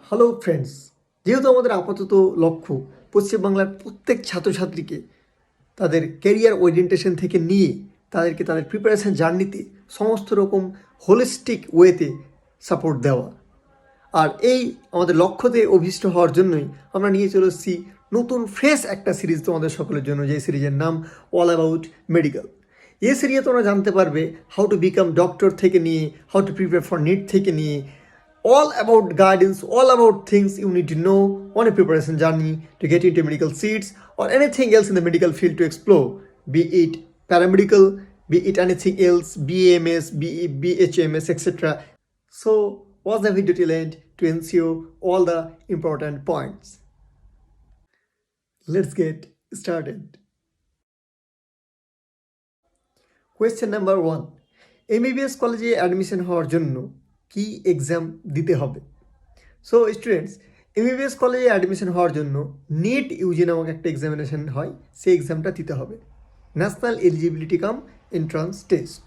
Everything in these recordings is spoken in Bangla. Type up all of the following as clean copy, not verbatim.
হ্যালো ফ্রেন্ডস, যেহেতু আমাদের আপাতত লক্ষ্য পশ্চিমবাংলার প্রত্যেক ছাত্রছাত্রীকে তাদের ক্যারিয়ার ওরিয়েন্টেশন থেকে নিয়ে তাদেরকে তাদের প্রিপারেশন জার্নিতে সমস্ত রকম হোলিস্টিক ওয়েতে সাপোর্ট দেওয়া, আর এই আমাদের লক্ষ্যতে অভিষ্ট হওয়ার জন্যই আমরা নিয়ে চলে এসেছি নতুন ফ্রেশ একটা সিরিজ তোমাদের সকলের জন্য, যে সিরিজের নাম অল অ্যাবাউট মেডিকেল। এই সিরিজে তোমরা জানতে পারবে হাউ টু বিকাম ডক্টর থেকে নিয়ে how to prepare for NEET থেকে নিয়ে all about guidance, all about things you need to know on a preparation journey to get into medical seats or anything else in the medical field to explore, be it paramedical, be it anything else, BAMS, BHMS, etc. So watch the video till end to ensure all the important points. Let's get started. Question number 1. MBBS কলেজে অ্যাডমিশন হওয়ার জন্য কি এক্সাম দিতে হবে? সো স্টুডেন্টস, এমবিবিএস কলেজে অ্যাডমিশন হওয়ার জন্য নিট ইউজি নামক একটা এক্সামিনেশন হয়, সেই এক্সামটা দিতে হবে, national eligibility cum entrance test.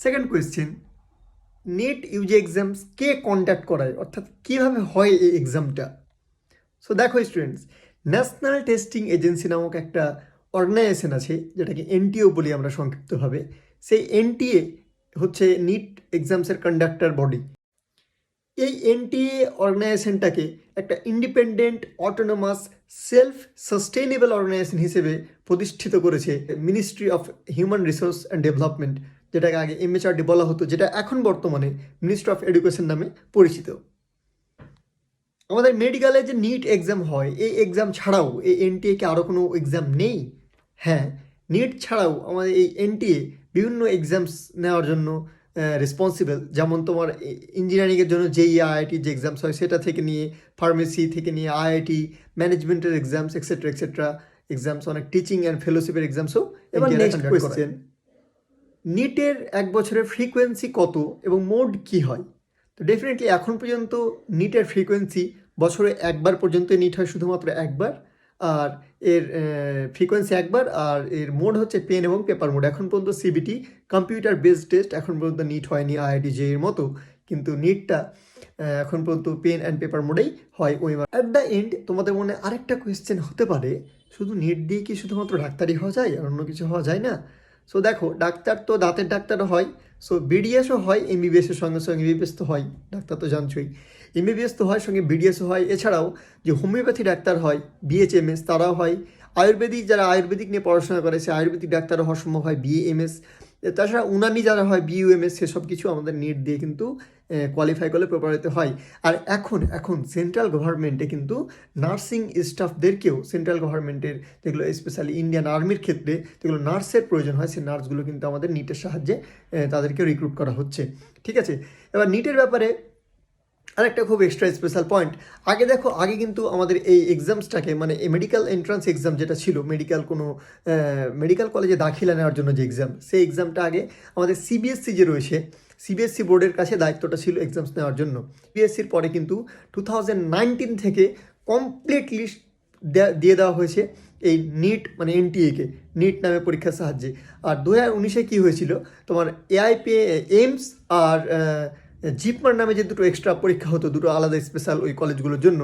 Second question, NEET UG exams কে কন্ডাক্ট করায়, অর্থাৎ কীভাবে হয় এই এক্সামটা? সো দেখো স্টুডেন্টস, ন্যাশনাল টেস্টিং এজেন্সি নামক একটা অর্গানাইজেশন আছে, যেটাকে এনটিএ বলি আমরা সংক্ষিপ্তভাবে। সেই এনটিএ হচ্ছে নিট এক্সামসের কন্ডাক্টর বডি। এই এনটিএ অর্গানাইজেশনটাকে একটা independent, autonomous, self sustainable organisation হিসেবে প্রতিষ্ঠিত করেছে ministry of human resource and development, যেটাকে আগে MHRD বলা হতো, যেটা এখন বর্তমানে মিনিস্ট্রি অফ এডুকেশন নামে পরিচিত। আমাদের মেডিকেলে যে নিট এক্সাম হয়, এই এক্সাম ছাড়াও এই এনটিএকে আরও কোনো এক্সাম নেই? হ্যাঁ, নিট ছাড়াও আমাদের এই এনটিএ বিভিন্ন এক্সামস নেওয়ার জন্য রেসপন্সিবল। যেমন তোমার ইঞ্জিনিয়ারিংয়ের জন্য IIT যে এক্সামস হয় সেটা থেকে নিয়ে, ফার্মেসি থেকে নিয়ে IIT, ম্যানেজমেন্টের এক্সামস এক্সেট্রা এক্সামস, অনেক টিচিং অ্যান্ড ফেলোশিপের এক্সামসও। এবার নেক্সট কোয়েশ্চেন, নিটের এক বছরের ফ্রিকোয়েন্সি কত এবং মোড কি হয়? তো ডেফিনেটলি এখন পর্যন্ত নিটের ফ্রিকোয়েন্সি বছরে একবার পর্যন্ত নিট হয়, শুধুমাত্র একবার, আর এর ফ্রিকোয়েন্সি একবার, আর এর মোড হচ্ছে পেন এবং পেপার মোড। এখন পর্যন্ত CBT কম্পিউটার বেসড টেস্ট এখন পর্যন্ত নিট হয়নি IIT JEE মতো, কিন্তু নিটটা এখন পর্যন্ত পেন অ্যান্ড পেপার মোডেই হয়। অ্যাট দ্য এন্ড তোমাদের মনে আরেকটা কোয়েশ্চেন হতে পারে, শুধু নিট দিয়ে কি শুধুমাত্র ডাক্তারি হওয়া যায় আর অন্য কিছু হওয়া যায় না? সো দেখো, ডাক্তার তো দাঁতের ডাক্তারও হয়, সো BDSও হয়, MBBSের সঙ্গে সঙ্গে MBBS তো হয়, ডাক্তার তো জানছই, MBBS তো হয়, সঙ্গে BDSও হয়। এছাড়াও যে হোমিওপ্যাথি ডাক্তার হয়, BHMS, তারাও হয়। আয়ুর্বেদিক, যারা আয়ুর্বেদিক নিয়ে পড়াশোনা করে সে আয়ুর্বেদিক ডাক্তারও হওয়ার সম্ভব হয়, BAMS। তাছাড়া উনানি যারা হয়, BUMS, সেসব কিছু আমাদের নিট দিয়ে কিন্তু কোয়ালিফাই করলে প্রপারিত হয়। আর এখন সেন্ট্রাল গভর্নমেন্টে কিন্তু নার্সিং স্টাফদেরকেও, সেন্ট্রাল গভর্নমেন্টের যেগুলো স্পেশালি ইন্ডিয়ান আর্মির ক্ষেত্রে যেগুলো নার্সের প্রয়োজন হয়, সেই নার্সগুলো কিন্তু আমাদের নিটের সাহায্যে তাদেরকে রিক্রুট করা হচ্ছে। ঠিক আছে, এবার নিটের ব্যাপারে আরেকটা খুব এক্সট্রা স্পেশাল পয়েন্ট। আগে কিন্তু আমাদের এই এক্সামসটাকে, মানে মেডিকেল এন্ট্রান্স এক্সাম যেটা ছিল, মেডিকেল কলেজে দাখিলা নেওয়ার জন্য যে এক্সাম, সেই এক্সামটা আগে আমাদের CBSE যে রয়েছে, CBSE বোর্ডের কাছে দায়িত্বটা ছিল এক্সামস নেওয়ার জন্য। CBSEর পরে কিন্তু 2019 থেকে কমপ্লিটলি দিয়ে দেওয়া হয়েছে এই নিট, মানে NTA-কে নিট নামে পরীক্ষার সাহায্যে। আর 2019-এ কী হয়েছিল, তোমার এইমস আর জিপমার নামে যে দুটো এক্সট্রা পরীক্ষা হতো, দুটো আলাদা স্পেশাল ওই কলেজগুলোর জন্য,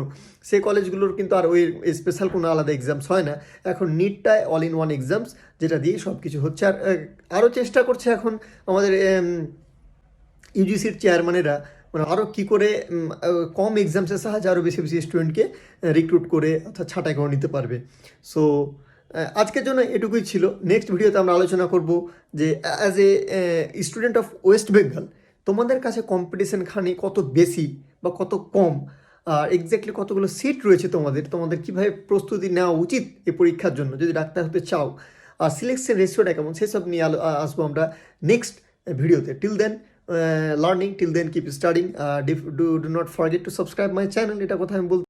সেই কলেজগুলোর কিন্তু আর ওই স্পেশাল কোনো আলাদা এক্সামস হয় না। এখন নিটটায় অল ইন ওয়ান এক্সামস, যেটা দিয়ে সব কিছু হচ্ছে। আর আরও চেষ্টা করছে এখন আমাদের ইউজিসির চেয়ারম্যানেরা, মানে আরও কী করে কম এক্সামসের সাহায্যে আরও বেশি বেশি স্টুডেন্টকে রিক্রুট করে অর্থাৎ ছাঁটাই করে নিতে পারবে। সো আজকের জন্য এটুকুই ছিল। নেক্সট ভিডিওতে আমরা আলোচনা করব যে as a student of West Bengal তোমাদের কাছে কম্পিটিশন খানি কত বেশি বা কত কম, আর এক্স্যাক্টলি কতগুলো সিট রয়েছে তোমাদের কীভাবে প্রস্তুতি নেওয়া উচিত এই পরীক্ষার জন্য যদি ডাক্তার হতে চাও, আর সিলেকশন রেশিওটা কেমন, সেসব নিয়ে আসবো আমরা নেক্সট ভিডিওতে। Till then learning, till then keep studying. Do not forget to subscribe my channel, এটা কথা আমি বলতে